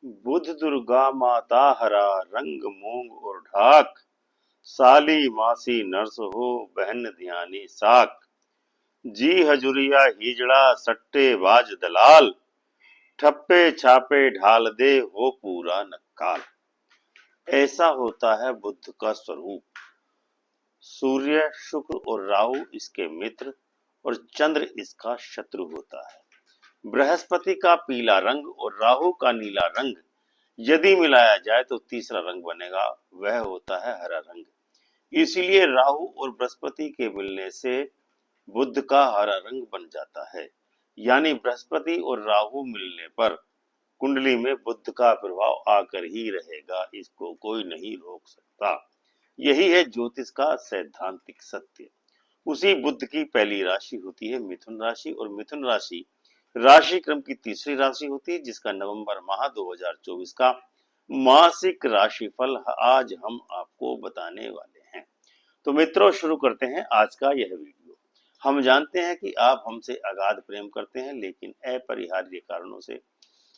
बुध दुर्गा माता हरा रंग मूंग और ढाक, साली मासी नरस हो बहन ध्यानी साक, जी हजूरिया हिजड़ा सट्टे बाज दलाल, ठप्पे छापे ढाल दे हो पूरा नक्काल। ऐसा होता है बुद्ध का स्वरूप। सूर्य शुक्र और राहु इसके मित्र और चंद्र इसका शत्रु होता है। बृहस्पति का पीला रंग और राहु का नीला रंग यदि मिलाया जाए तो तीसरा रंग बनेगा, वह होता है हरा रंग। इसीलिए राहु और बृहस्पति के मिलने से बुध का हरा रंग बन जाता है। यानी बृहस्पति और राहु मिलने पर कुंडली में बुध का प्रभाव आकर ही रहेगा, इसको कोई नहीं रोक सकता। यही है ज्योतिष का सैद्धांतिक सत्य। उसी बुध की पहली राशि होती है मिथुन राशि, और मिथुन राशि राशि क्रम की तीसरी राशि होती है, जिसका नवंबर माह 2024 का मासिक राशिफल आज हम आपको बताने वाले हैं। तो मित्रों, शुरू करते हैं आज का यह वीडियो। हम जानते हैं कि आप हमसे अगाध प्रेम करते हैं, लेकिन अपरिहार्य कारणों से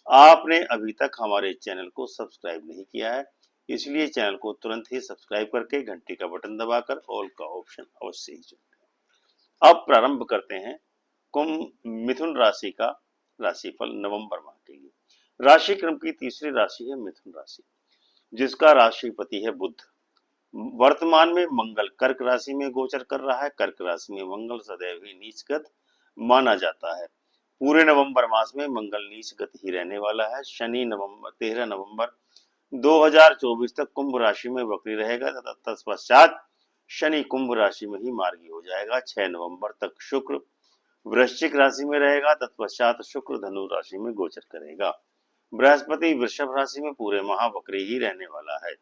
आपने अभी तक हमारे चैनल को सब्सक्राइब नहीं किया है। इसलिए चैनल को तुरंत ही सब्सक्राइब करके घंटी का बटन दबाकर ऑल का ऑप्शन अवश्य ही चुनें। अब प्रारंभ करते हैं कुंभ मिथुन राशि का राशिफल नवंबर माह के लिए। राशि क्रम की तीसरी राशि है मिथुन राशि, जिसका राशिपति है बुध। वर्तमान में मंगल कर्क राशि में गोचर कर रहा है। कर्क राशि में मंगल सदैव ही नीचगत माना जाता है। पूरे नवंबर मास में मंगल नीचगत ही रहने वाला है। शनि 13 नवंबर 2024 तक कुंभ राशि में वक्री रहेगा तथा तत्पश्चात शनि कुंभ राशि में ही मार्गी हो जाएगा। 6 नवंबर तक शुक्र वृश्चिक राशि में रहेगा, तत्पश्चात शुक्र धनु राशि में गोचर करेगा। बृहस्पति वृषभ राशि में पूरे माह वक्री ही रहने वाला है।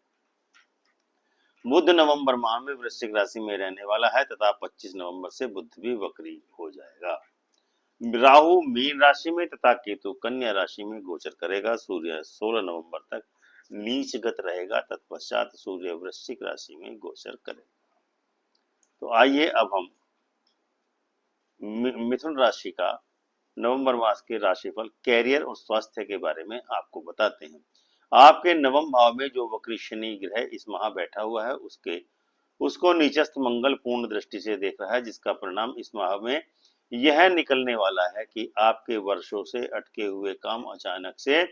बुध नवंबर माह में वृश्चिक राशि में रहने वाला है तथा 25 नवंबर से बुध भी वक्री हो जाएगा। राहु मीन राशि में तथा केतु कन्या राशि में गोचर करेगा। सूर्य 16 नवंबर तक नीचगत रहेगा, तत्पश्चात सूर्य वृश्चिक राशि में गोचर करेगा। तो आइए अब हम मिथुन राशि का नवंबर मास के राशिफल कैरियर और स्वास्थ्य के बारे में आपको बताते हैं। आपके नवम भाव में जो वक्री शनि ग्रह इस माह बैठा हुआ है, उसको नीचस्थ मंगल पूर्ण दृष्टि से देख रहा है, जिसका परिणाम इस माह में यह निकलने वाला है कि आपके वर्षों से अटके हुए काम अचानक से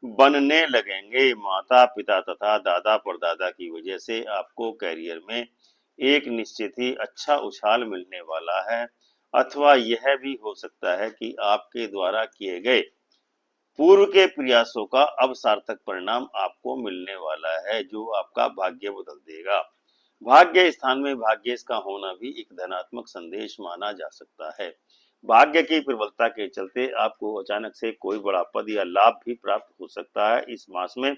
बनने लगेंगे। माता पिता तथा दादा परदादा की वजह से आपको कैरियर में एक निश्चित ही अच्छा उछाल मिलने वाला है, अथवा यह भी हो सकता है कि आपके द्वारा किए गए पूर्व के प्रयासों का अब सार्थक परिणाम आपको मिलने वाला है, जो आपका भाग्य बदल देगा। भाग्य स्थान में भाग्येश का होना भी एक धनात्मक संदेश माना जा सकता है। भाग्य की प्रबलता के चलते आपको अचानक से कोई बड़ा पद या लाभ भी प्राप्त हो सकता है। इस मास में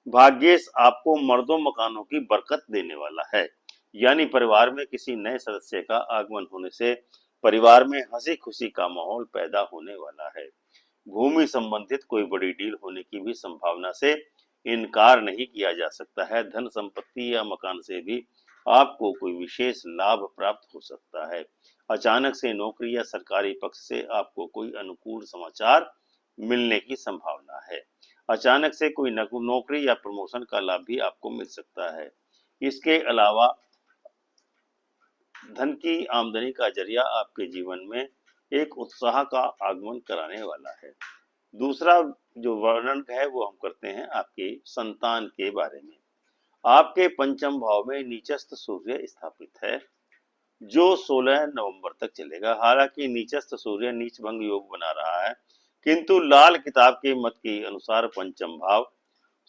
भाग्येश आपको मर्दों मकानों की बरकत देने वाला है। यानी परिवार में किसी नए सदस्य का आगमन होने से परिवार में हंसी खुशी का माहौल पैदा होने वाला है। भूमि संबंधित कोई बड़ी डील होने की भी संभावना से इनकार नहीं किया जा सकता है। धन संपत्ति या मकान से भी आपको कोई विशेष लाभ प्राप्त हो सकता है। अचानक से नौकरी या सरकारी पक्ष से आपको कोई अनुकूल समाचार मिलने की संभावना है। अचानक से कोई नौकरी या प्रमोशन का लाभ भी आपको मिल सकता है। इसके अलावा धन की आमदनी का जरिया आपके जीवन में एक उत्साह का आगमन कराने वाला है। दूसरा जो वर्णन है वो हम करते हैं आपके संतान के बारे में। आपके पंचम भाव में नीचस्थ सूर्य स्थापित है, जो 16 नवंबर तक चलेगा। हालांकि नीचस्थ सूर्य नीच भंग योग बना रहा है, किंतु लाल किताब के मत के अनुसार पंचम भाव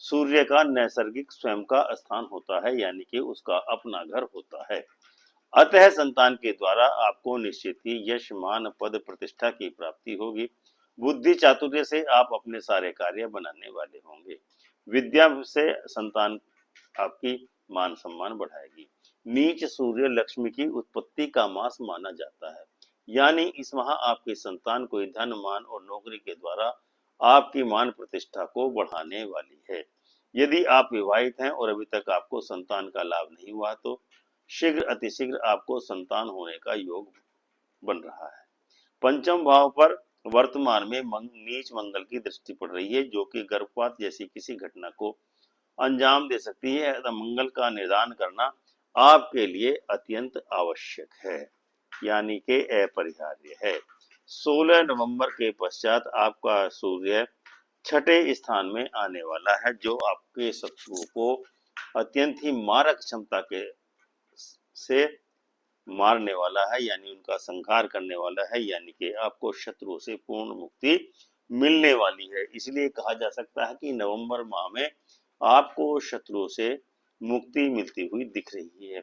सूर्य का नैसर्गिक स्वयं का स्थान होता है, यानी कि उसका अपना घर होता है। अतः संतान के द्वारा आपको निश्चित ही यश मान पद प्रतिष्ठा की प्राप्ति होगी। बुद्धि चातुर्य से आप अपने सारे कार्य बनाने वाले होंगे। विद्या से संतान आपकी मान सम्मान बढ़ाएगी। नीच सूर्य लक्ष्मी की उत्पत्ति का मास माना जाता है, यानी इस माह आपके संतान कोई धन मान और नौकरी के द्वारा आपकी मान प्रतिष्ठा को बढ़ाने वाली है। यदि आप विवाहित हैं और अभी तक आपको संतान का लाभ नहीं हुआ तो शीघ्र अतिशीघ्र आपको संतान होने का योग बन रहा है। पंचम भाव पर वर्तमान में नीच मंगल की दृष्टि पड़ रही है, जो कि गर्भपात जैसी किसी घटना को अंजाम दे सकती है। अतः मंगल का निदान करना आपके लिए अत्यंत आवश्यक है, यानी कि अपरिहार्य है। 16 नवंबर के पश्चात आपका सूर्य छठे स्थान में आने वाला है, जो आपके शत्रुओं को अत्यंत ही मारक क्षमता के से मारने वाला है, यानी उनका संहार करने वाला है, यानी कि आपको शत्रुओं से पूर्ण मुक्ति मिलने वाली है। इसलिए कहा जा सकता है कि नवंबर माह में आपको शत्रुओं से मुक्ति मिलती हुई दिख रही है।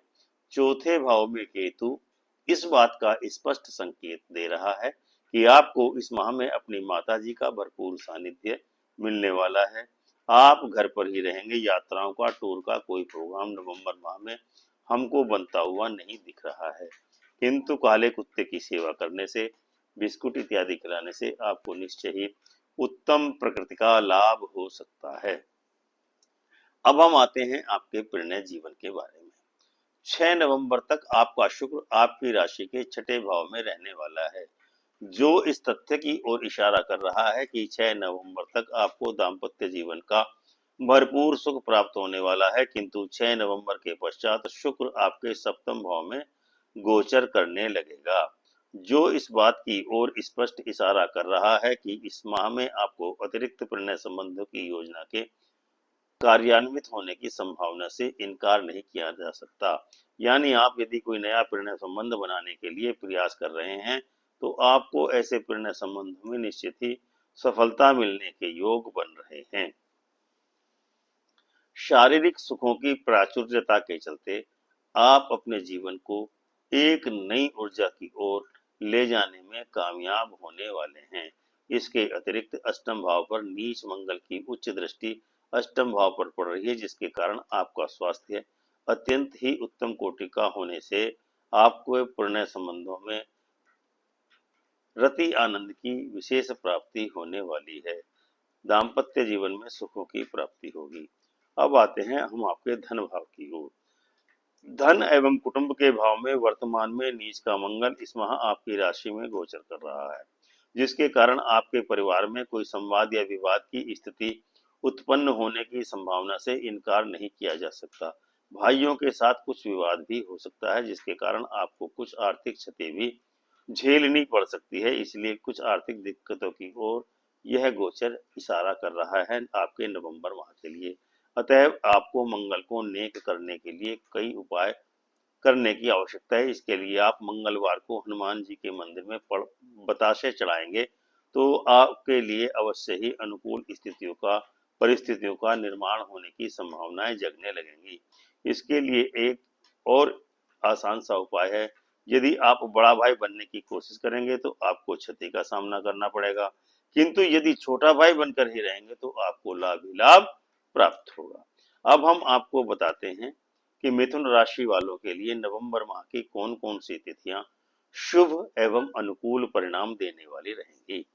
चौथे भाव में केतु इस बात का स्पष्ट संकेत दे रहा है कि आपको इस माह में अपनी माताजी का भरपूर सानिध्य मिलने वाला है। आप घर पर ही रहेंगे। यात्राओं का, टूर का कोई प्रोग्राम नवंबर माह में हमको बनता हुआ नहीं दिख रहा है, किंतु काले कुत्ते की सेवा करने से, बिस्कुट इत्यादि खिलाने से आपको निश्चय ही उत्तम प्रकृति का लाभ हो सकता है। अब हम आते हैं आपके प्रणय जीवन के बारे में। 6 नवंबर तक आपका शुक्र आपकी राशि के छठे भाव में रहने वाला है, जो इस तथ्य की ओर इशारा कर रहा है कि 6 नवंबर तक आपको दाम्पत्य जीवन का भरपूर सुख प्राप्त होने वाला है। किंतु 6 नवंबर के पश्चात शुक्र आपके सप्तम भाव में गोचर करने लगेगा, जो इस बात की ओर स्पष्ट इशारा कर रहा है कि इस माह में आपको अतिरिक्त प्रणय संबंधों की योजना के कार्यान्वित होने की संभावना से इनकार नहीं किया जा सकता। यानी आप यदि कोई नया प्रणय संबंध बनाने के लिए प्रयास कर रहे हैं, तो आपको ऐसे प्रणय संबंधों में निश्चित ही सफलता मिलने के योग बन रहे हैं। शारीरिक सुखों की प्राचुर्यता के चलते आप अपने जीवन को एक नई ऊर्जा की ओर ले जाने में कामयाब होने वाले हैं। इसके अतिरिक्त अष्टम भाव पर नीच मंगल की उच्च दृष्टि अष्टम भाव पर पड़ रही है, जिसके कारण आपका स्वास्थ्य अत्यंत ही उत्तम कोटि का होने से आपको प्रणय संबंधों में रति आनंद की विशेष प्राप्ति होने वाली है। दाम्पत्य जीवन में सुखों की प्राप्ति होगी। अब आते हैं हम आपके धन भाव की ओर। धन एवं कुटुंब के भाव में वर्तमान में नीच का मंगल इस माह आपकी राशि में गोचर कर रहा है, जिसके कारण आपके परिवार में कोई संवाद या विवाद की स्थिति उत्पन्न होने की संभावना से इनकार नहीं किया जा सकता। भाइयों के साथ कुछ विवाद भी हो सकता है, जिसके कारण आपको कुछ आर्थिक क्षति भी झेलनी पड़ सकती है। इसलिए कुछ आर्थिक दिक्कतों की ओर यह गोचर इशारा कर रहा है आपके नवंबर माह के लिए। अतएव आपको मंगल को नेक करने के लिए कई उपाय करने की आवश्यकता है। इसके लिए आप मंगलवार को हनुमान जी के मंदिर में बतासे चढ़ाएंगे तो आपके लिए अवश्य ही अनुकूल परिस्थितियों का निर्माण होने की संभावनाएं जगने लगेंगी। इसके लिए एक और आसान सा उपाय है। यदि आप बड़ा भाई बनने की कोशिश करेंगे तो आपको क्षति का सामना करना पड़ेगा, किंतु यदि छोटा भाई बनकर ही रहेंगे तो आपको लाभ ही लाभ प्राप्त होगा। अब हम आपको बताते हैं कि मिथुन राशि वालों के लिए नवंबर माह की कौन कौन सी तिथियां शुभ एवं अनुकूल परिणाम देने वाली रहेंगी।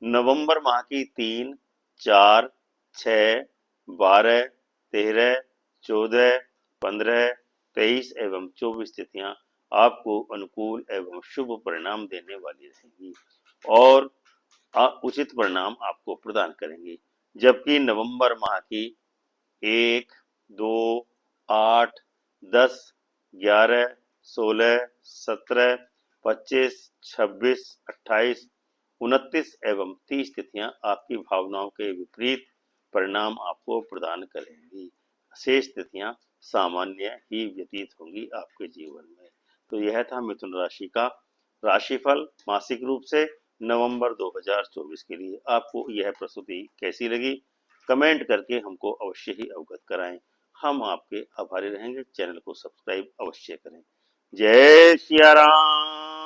नवंबर माह की 3, 4, 6, 12, 13, 14, 15, 23 एवं 24 तिथियां आपको अनुकूल एवं शुभ परिणाम देने वाली रहेंगी और उचित परिणाम आपको प्रदान करेंगी। जबकि नवंबर माह की 1, 2, 8, 10, 11, 16, 17, 25, 26, 28, 29 एवं 30 तिथियां आपकी भावनाओं के विपरीत परिणाम आपको प्रदान करेंगी। शेष तिथियां सामान्य ही व्यतीत होंगी आपके जीवन में। तो यह था मिथुन राशि का राशिफल मासिक रूप से नवंबर 2024 के लिए। आपको यह प्रस्तुति कैसी लगी, कमेंट करके हमको अवश्य ही अवगत कराएं। हम आपके आभारी रहेंगे। चैनल को सब्सक्राइब अवश्य करें। जय सिया राम।